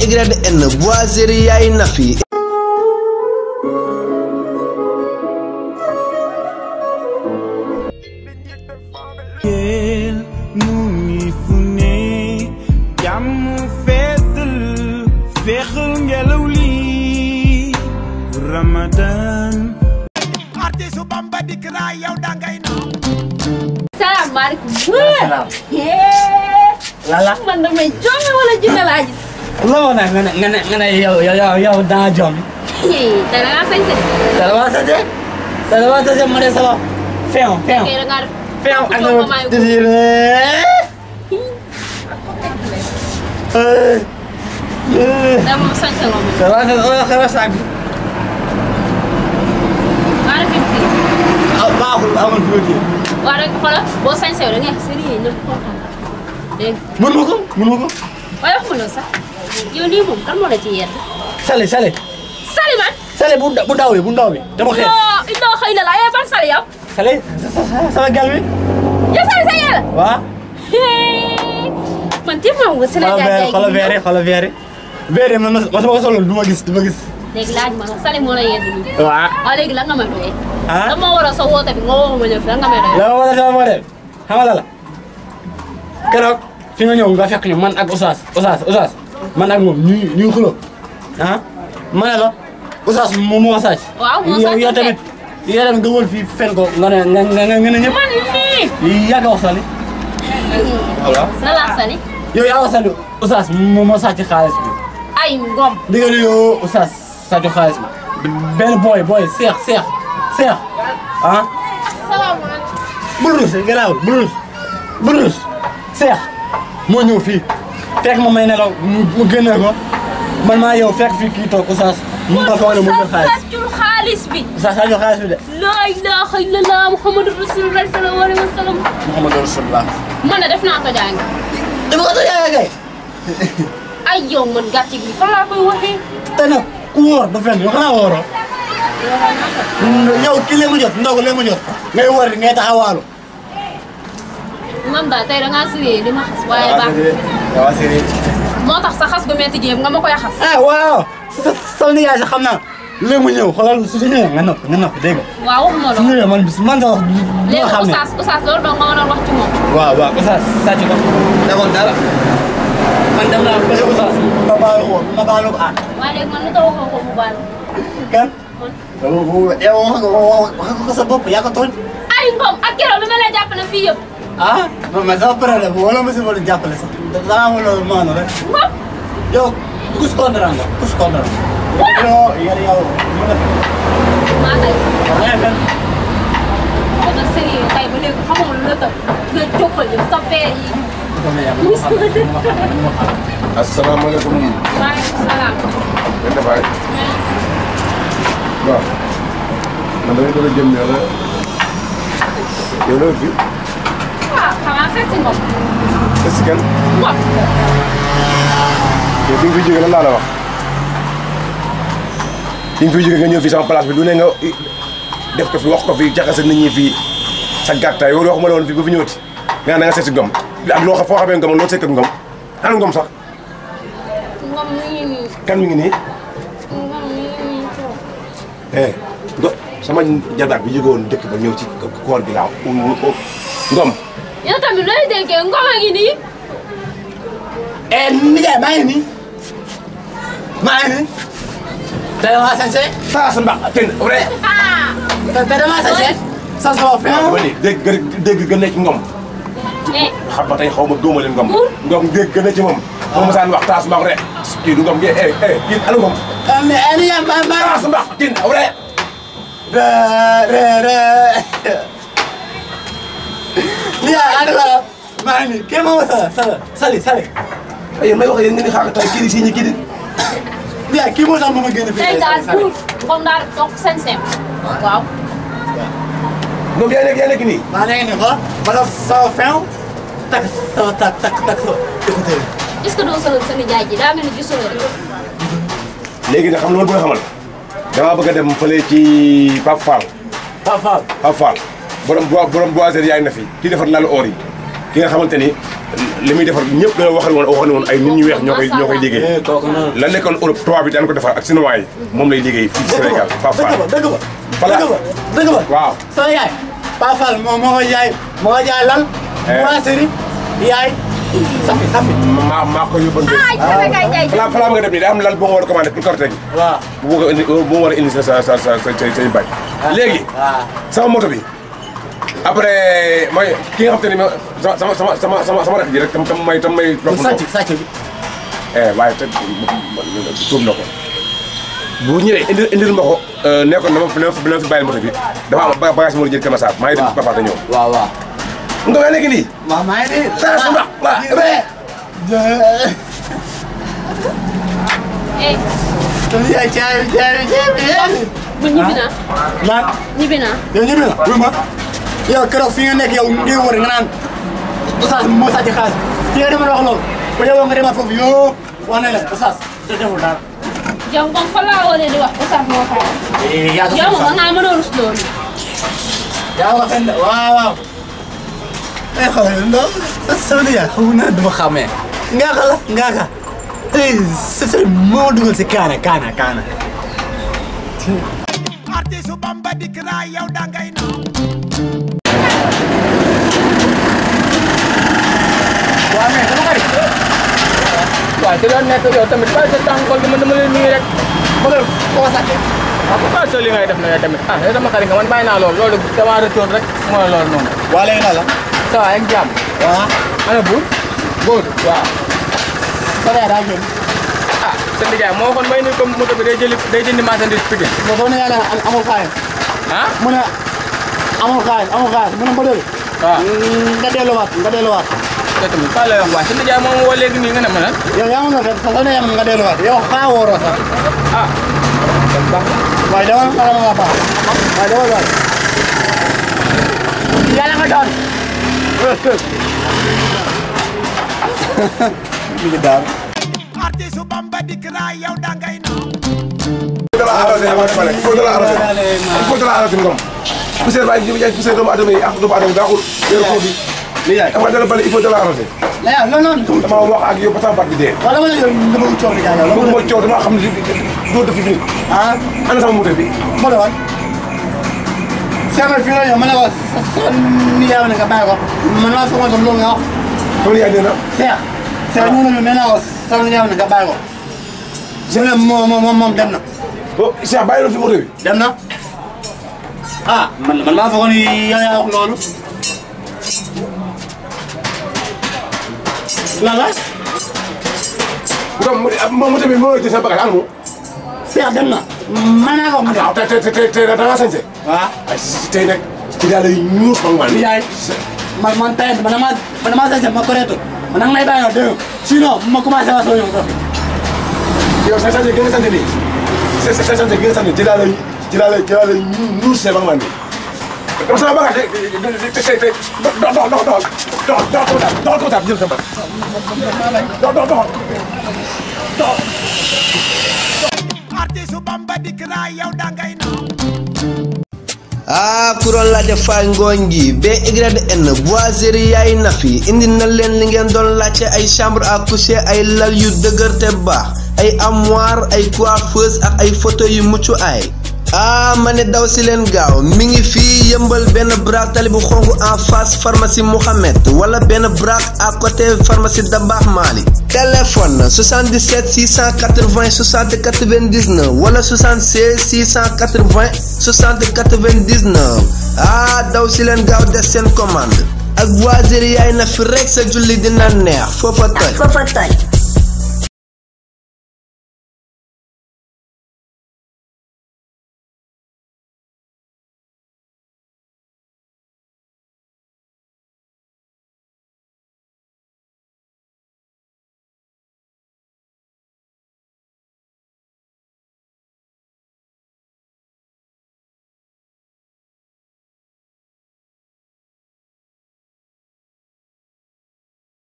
YN Boiserie yaay Nafi. Ramadan artisu Bamba dik ra yow da ngay no salaamaaleykum lala man damay joome wala jinne laa gis lo na nga yow da joome dara nga sañse dara wa sañse ma de sala feew kay da nga feew ak dama sañse lo ma dara xawas ak ala fi baaxul amul fi waa rek xoolal boo sañse da ngay sérieux ñëpp kontaan dégg mënu ma ko waaye waxuma loolu sax yow lii moom kan moo la ci yedd sale man sale bu ndaw bi dama xeex non xëy na la ay ban sale yow sale sama gal bi yow sale sa yàlla waaw man tiim ma nga sale jaay xoolal verre man ma sama ko solo du ma gis léegi laaj ma sale moo la yedd nii waaw waaw léegi la nga may doyee ah dama war a sa woote bi nga woo ma ñëw fi la nga may doyee la wala sama moo dem xamala la keroog fi nga ñëw nga fekk ñu man ak Oustaz man ak moom ñuy xulo ah ma ne la Oustaz moo sàcc waaw moo sàcc yow tamit nga wër fii fen ko nga ne ñëpp man nii yàgg wax sali voilà na laa sali yow yaa wax sali Oustaz moo sàcc xaalis bi ay ngom dégg nga yow Oustaz sàcc xaalis bi benn boy seex ah salaamaaleykum bul rus garaawul bul rus seex moo ñëw fii fekk ma may nelaw mu génne ko man maa yow fekk fii kii toog Oustaz ma foog ne mu jël xaalis sàccul xaalis bi Oustaz sàccul xaalis bi de laa ilaaha illallah Muhammadu Rasulullah sallallahu alayhi wa sallam Muhammadu Rasulullah man ne def naa ko jàngi dafa ko tojaa kay ay yow man gàcce gi fan laa koy waxee te nag ku wóor du fen yoo xanaa wóoroo yow kii lee ma jot ndogu lee ma jot ngay wóor ngay taxawaalu man daal tey da ngaa siree di ma xas waaye baax moo tax sa xas gu metti jéem nga ma koy xas ah waaw sa nijaay sax xam naa léegi mu ñëw xoolal su ñëwee nga noppi dégg nga waaw waxuma su ñëwee man sa wax léegi Oustaz loolu doo nga mën a wax ci moom waaw Oustaz sàcc ko defoon dara man dem naa ba si Oustaz ma baalu ko waaye léegi man lu taw ko mu baal kan yow wax ko sa bopp yaa ko tooñ ay ngom ak keroog bi ma lay jàppale fii yëpp ah man sama problème wala ma si mën a jàppale sax daa ma loolu maanu rek ngom yow kus kontrang yow mën na maa tay fen nga sérieux tay ba léegi xamul lu la tax nga jokkal yi sa feer yi asalaamaaleykum. maaleykum salaam ngeen defaay. waaw. man damay doon jëm ne la. yow la fi. waaw xanaa seet si ngom est ce que. ngom te bi nga fi jógee lan laa la wax. bi nga fi jógee nga ñëw fii sama place bi lu ne nga def ko fi wax ko fi jaxase nit ñi fii sa gàttaay yow waxuma la woon fii ba fi ñëwati nga naan da nga seet si ngom ak loo xam foo xamee ngom loo sekk ak ngom ana ngom sax. ngom mi ngi nii kan mi ngi nii. ngom mi ngi nii toog sama jarbaat bi jóge woon dëkk ba ñëw ci koor gi laaw ngom. yow tamit looy déggee ngom a ngi nii nijaay maa ngi nii te dama sañse saa sa mbax ten vrai. te dama sañse sa sama ba nii dégg gën na ci ngom. xam ba tey xaw ma góoma leen ngom. ngom dégg gën na ci moom. moom mosaan wax taasu mbax rek. kii du ngom kii kii anu ngom. mais nijaay taasu mbax tin vrai. nijaay anu la maa ngi nii kii moom sali ay may wax yéen ngeen di xaar tey kii di si ñi kii di. nijaay kii moo tax ma génn fii tey daal pour ngom daal toog sañ-sañ waaw ngom yaa nekk nii. maa nekk nii quoi wala sama fin takk sa écouteur est-ce que doo solo sa nijaay ji daa mel ni gisuloo rek léegi nag xam nga lu ma xamal damaa bëgg a dem fële ci Pape Fall borom boiserie yaay na fi kii defar lalu or yi ki nga xamante ni li muy defar ñëpp dana waxal woon ay nit ñu weex ñoo koy liggéey la nekkoon Europe tubaab bi daan ko defar ak chinois yi moom lay liggéey fii ci Sénégal Pape Fall dëgg ba waaw sama yaay Pape Fall moo koy jaay lal brasserie yaay safi maa ko yóbbante falaa bëgg a dem nii daa am lal boo nga war a commandé pour Korité gi waaw bu war a indi say bañ léegi sama moto bi après mooy ki nga xam te ni sama rakk ji rek tam may sàcc bi waaye te tuub na ko bu ñëwee indil ma ko nekkoon dama fi bàyyil moto bi dafa am bagage moo jël Kër Massar maa ngi dem Papa te ñëw waaw nga may nekk nii waaw maa ngi nii dara su ndax man ñibbi naa. yow ñibbi na wuy ma yow keroog fi nga nekk yow ngay wër nga naan Oustaz moo sàcc xaalis fi nga demoon wax loolu ba yow nga demaat foofu yoo wax ne la Oustaz te deful dara. yow comme fa laa woolee di wax Oustaz moo xaar. yaa ko yow moom nga mën a rus loolu. yaa ko fen waaw. ay xaw ma ndaw sama nijaay xamu naa duma xàmmee. ngaaka la ngaaka. c'est moo dugal si kaana. artiste Bamba dikk naa yow dangay naaw. waaw mais dama ko def. waaw ci doon nekk yow tamit bàyyi sa tàngoor bi man dama leen nuyu rek. ba nga koo sàcce. waaw bu baax li ngay def na yow tamit ah yow dama xarit nga man bàyyi naa loolu dama retour rek mooy loolu noonu. waa léegi naa la. ça va ak jàmm. waaw. ana buur. góor. waaw. sa yaay daa génn. ah sa nijaay moo waxoon may ni comme moto bi day jëndi marchandise piqué. boo ko nee naa amul xaalis. ah. mu ne amul xaalis mu ne mbële. waaw. nga delluwaat. yow tamit fa la wax waaye sa nijaay moom woo léegi nii nga ne ma lan. yow yaa ngi doon sax ne yaa nga delluwaat yow xaa wóoroo sax. ah. waaye dama nga baax. waaye dama waay. yàlla nga doon. mi ngi daal. artiste Bamba dikk naa yow dangay naaw. il faut de la arrosé ngom poussière ba ay poussière doomu adama yi ak doomu adama baaxul yéen ko bi nijaay dafa dala bale il faut de la arrosé non dama wax ak yow ba sama baat bi dee wala ma ne yow dama coow nijaay yow loolu mooy coow dama xam ne doo def fi nit ana sama moto bi ma la waay fii la ñëw ma ne ko sa nijaay ne nga bàyyi ko man maa foog loolu nga wax sama nijaay nee na Seex ñëw nañu nee naa ko sa nijaay ne nga bàyyi ko je ne moom dem na oh Cheikh bàyyi loolu fi moto bi dem na man maa foog ni yow yaa wax loolu lan la moto bi moo jël sa bagage ana moom Seex dem na mën naa ko wax mu dem tey da nga sañse waaw tey nag ci daal lay ñuus ma nijaay man tey man damaa sañse ma koreetu man nag may bàyyi dégg sinon ma commencé waa soo ñëw dof yow sa sañse gën a sant nii sa sañse gën a sant ci daal lay ñuus see ba nga man nii comme sama bagage tey doxal ko taat jël sa bagage doxal artiste Bamba dikk naa yow dangay naaw. kuron laajte fay ngooñ gi BYN boiserie yaay Nafi indi na leen li ngeen doon laajte ay chambre à coucher ay lal yu dëgër te baax ay armoire ay coiffeuse ak ay fauteuil yu mucc ay ma ne daw si leen gaaw mi ngi fii Yëmbal benn braak tali bu xonk en face pharmacie Mouhamed wala benn braak à côté pharmacie Dabakh Mali téléphone 77 680 60 99 wala 76 680 60 99 daw si leen gaaw def seen commande ak boiserie yaay Nafi rek sa julli dina neex foofa toj